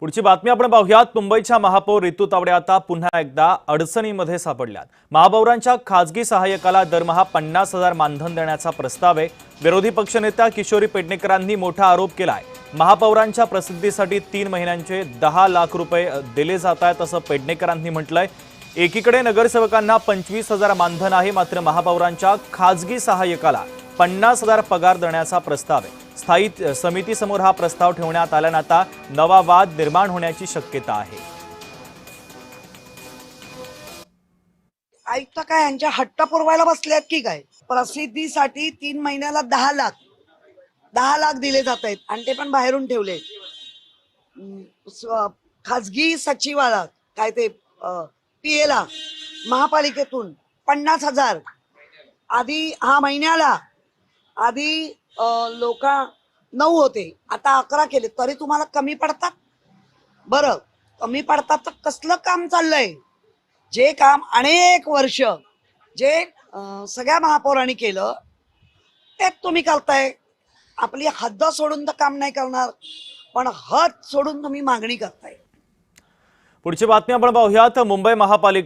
पुढची बातमी आपण पाहूयात। मुंबईच्या महापौर रितू तावडे आता पुन्हा एकदा अडचणीमध्ये सापडल्यात। महापौरांच्या खासगी सहाय्यकाला दरमहा 50,000 मानधन देण्याचा प्रस्ताव आहे। विरोधी पक्षनेत्या किशोरी पेडणेकरांनी मोठा आरोप केलाय। महापौरांच्या प्रसिद्धीसाठी 3 महिन्यांचे 10 लाख रुपये दिले जात आहेत असं पेडणेकरांनी म्हटलंय। एकीकडे नगरसेवकांना 25,000 मानधन आहे, मात्र महापौरांच्या खासगी सहाय्यकाला 50,000 पगार देण्याचा प्रस्ताव आहे। स्थायी समितीसमोर हा प्रस्ताव ठेवण्यात आल्यानं आता नवा वाद निर्माण होण्याची शक्यता आहे। आयुक्त काय यांच्या हट्ट पुरवायला बसलेत की काय? प्रसिद्धीसाठी 3 महिन्याला 10 लाख दिले जात आहेत आणि ते पण बाहेरून ठेवले। खासगी सचिवाला काय ते पीएला महापालिकेतून 50,000 आधी हा महिन्याला आधी लोक 9 होते, आता 11 केले, तरी तुम्हाला कमी पडतात। बरं कमी पडतात तर कसलं काम चाललंय? जे काम अनेक वर्ष जे सगळ्या महापौरांनी केलं ते तुम्ही करताय। आपली हद्द सोडून तर काम नाही करणार, पण हद सोडून तुम्ही मागणी करताय। पुढची बातमी आपण पाहूयात। मुंबई महापालिका